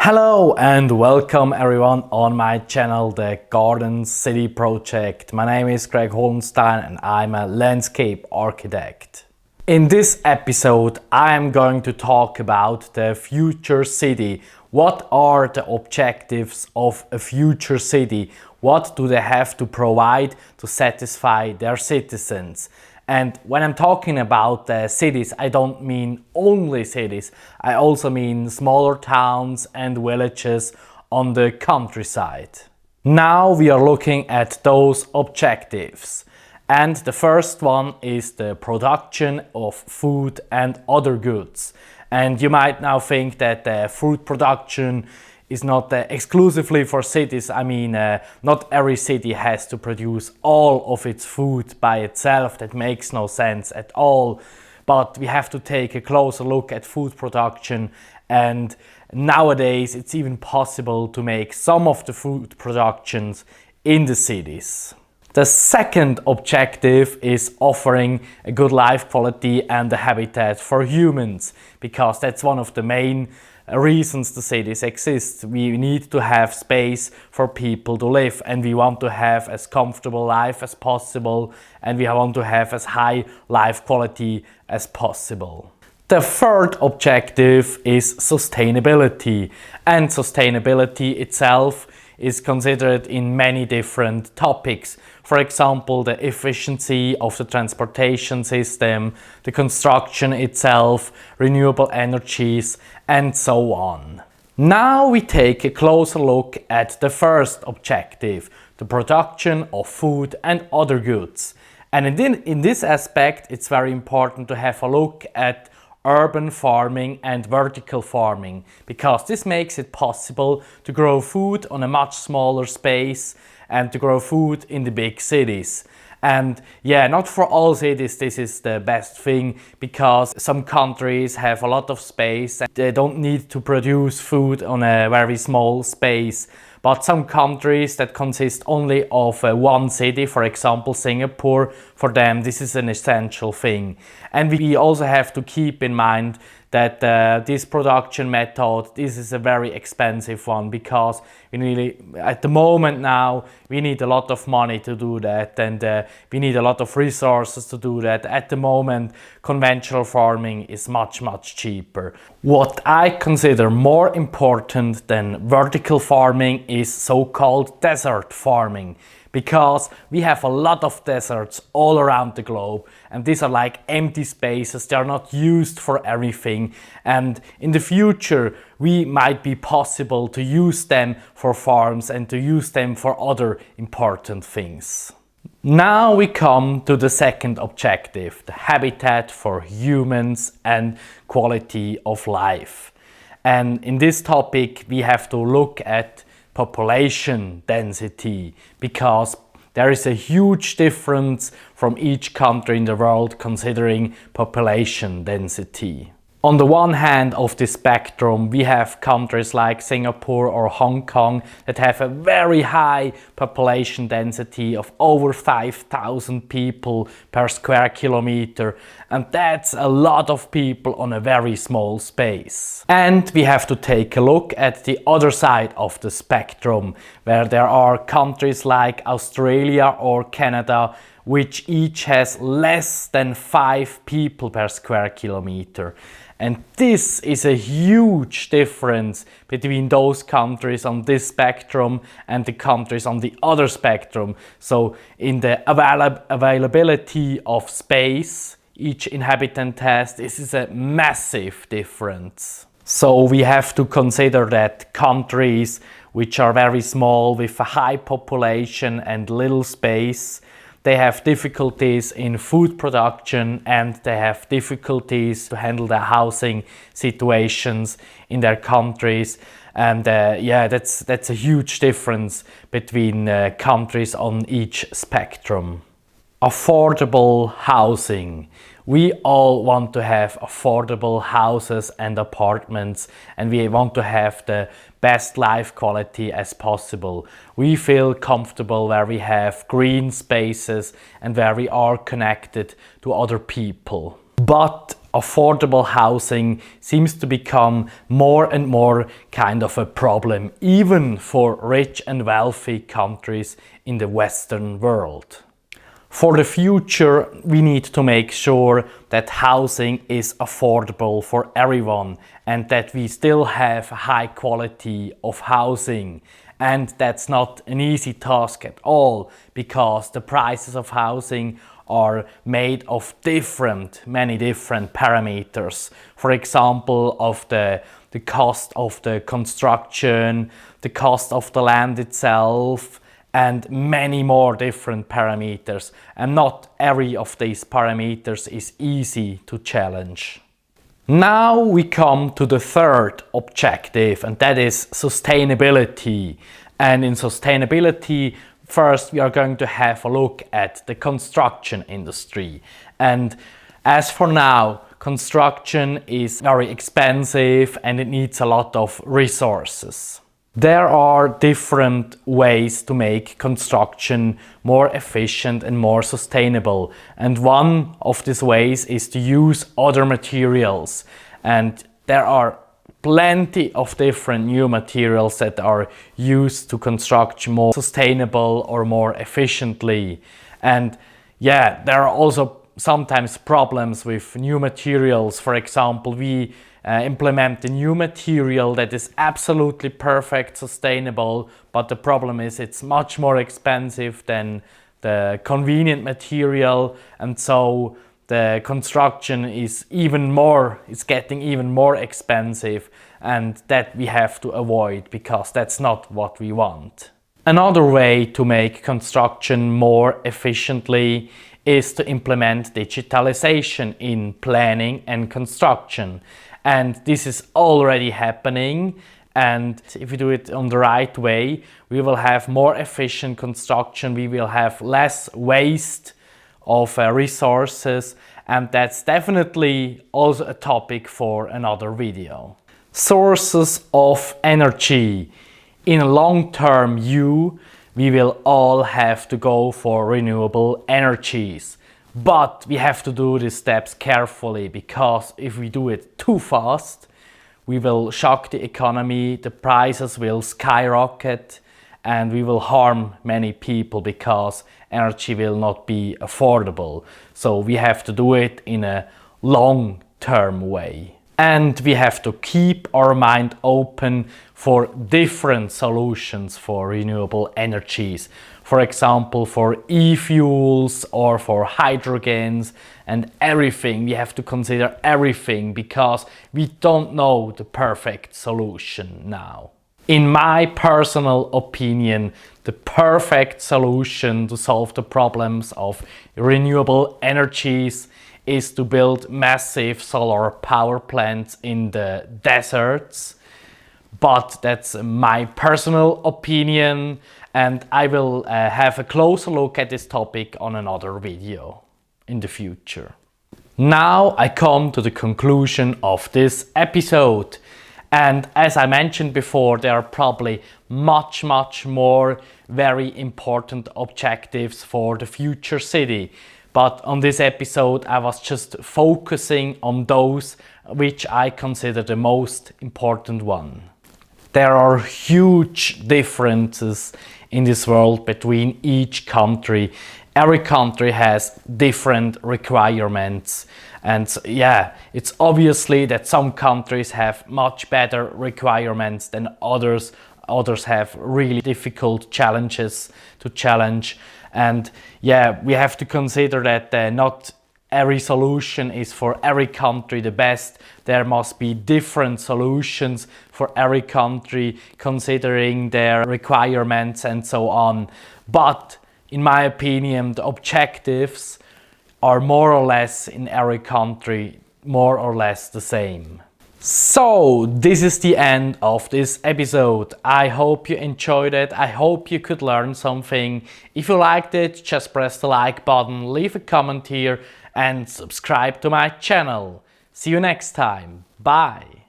Hello and welcome everyone on my channel, the Garden City Project. My name is Greg Holmstein and I'm a landscape architect. In this episode I am going to talk about the future city. What are the objectives of a future city? What do they have to provide to satisfy their citizens? And when I'm talking about cities, I don't mean only cities. I also mean smaller towns and villages on the countryside. Now we are looking at those objectives. And the first one is the production of food and other goods. And you might now think that food production is not exclusively for cities. I mean, not every city has to produce all of its food by itself. That makes no sense at all. But we have to take a closer look at food production, and nowadays it's even possible to make some of the food productions in the cities. The second objective is offering a good life quality and a habitat for humans, because that's one of the main reasons the cities exist. We need to have space for people to live, and we want to have as comfortable life as possible, and we want to have as high life quality as possible. The third objective is sustainability, and sustainability itself is considered in many different topics. For example, the efficiency of the transportation system, the construction itself, renewable energies, and so on. Now we take a closer look at the first objective, the production of food and other goods. And in this aspect, it's very important to have a look at urban farming and vertical farming, because this makes it possible to grow food on a much smaller space and to grow food in the big cities. And yeah, not for all cities this is the best thing, because some countries have a lot of space and they don't need to produce food on a very small space. But some countries that consist only of one city, for example Singapore, for them this is an essential thing. And we also have to keep in mind that this production method, this is a very expensive one, because at the moment now we need a lot of money to do that, and we need a lot of resources to do that. At the moment conventional farming is much cheaper. What I consider more important than vertical farming is so-called desert farming, because we have a lot of deserts all around the globe, and these are like empty spaces. They are not used for everything, and in the future we might be possible to use them for farms and to use them for other important things. Now we come to the second objective, the habitat for humans and quality of life. And in this topic we have to look at population density, because there is a huge difference from each country in the world considering population density. On the one hand of the spectrum, we have countries like Singapore or Hong Kong that have a very high population density of over 5,000 people per square kilometer, and that's a lot of people on a very small space. And we have to take a look at the other side of the spectrum, where there are countries like Australia or Canada which each has less than 5 people per square kilometer. And this is a huge difference between those countries on this spectrum and the countries on the other spectrum. So in the availability of space each inhabitant has, this is a massive difference. So we have to consider that countries which are very small with a high population and little space, they have difficulties in food production, and they have difficulties to handle the housing situations in their countries. And yeah, that's a huge difference between countries on each spectrum. Affordable housing. We all want to have affordable houses and apartments, and we want to have the best life quality as possible. We feel comfortable where we have green spaces and where we are connected to other people. But affordable housing seems to become more and more kind of a problem, even for rich and wealthy countries in the Western world. For the future, we need to make sure that housing is affordable for everyone and that we still have a high quality of housing. And that's not an easy task at all, because the prices of housing are made of many different parameters. For example, of the cost of the construction, the cost of the land itself, and many more different parameters. And not every of these parameters is easy to challenge. Now we come to the third objective, and that is sustainability. And in sustainability, first we are going to have a look at the construction industry. And as for now, construction is very expensive and it needs a lot of resources. There are different ways to make construction more efficient and more sustainable. And one of these ways is to use other materials. And there are plenty of different new materials that are used to construct more sustainable or more efficiently. And yeah, there are also sometimes problems with new materials. For example, we implement a new material that is absolutely perfect, sustainable, but the problem is it's much more expensive than the convenient material, and so the construction is getting even more expensive, and that we have to avoid because that's not what we want. Another way to make construction more efficiently is to implement digitalization in planning and construction. And this is already happening, and if we do it on the right way, we will have more efficient construction, we will have less waste of resources, and that's definitely also a topic for another video. Sources of energy. In a long-term view, we will all have to go for renewable energies. But we have to do these steps carefully, because if we do it too fast, we will shock the economy, the prices will skyrocket, and we will harm many people because energy will not be affordable. So we have to do it in a long-term way. And we have to keep our mind open for different solutions for renewable energies. For example, for e-fuels or for hydrogens and everything. We have to consider everything because we don't know the perfect solution now. In my personal opinion, the perfect solution to solve the problems of renewable energies is to build massive solar power plants in the deserts. But that's my personal opinion, and I will have a closer look at this topic on another video in the future. Now I come to the conclusion of this episode. And as I mentioned before, there are probably much more very important objectives for the future city. But on this episode, I was just focusing on those which I consider the most important one. There are huge differences in this world between each country. Every country has different requirements. And yeah, it's obviously that some countries have much better requirements than others. Others have really difficult challenges to challenge. And yeah, we have to consider that not every solution is for every country the best. There must be different solutions for every country, considering their requirements and so on. But in my opinion, the objectives are more or less in every country more or less the same. So this is the end of this episode. I hope you enjoyed it. I hope you could learn something. If you liked it, just press the like button, leave a comment here and subscribe to my channel. See you next time. Bye.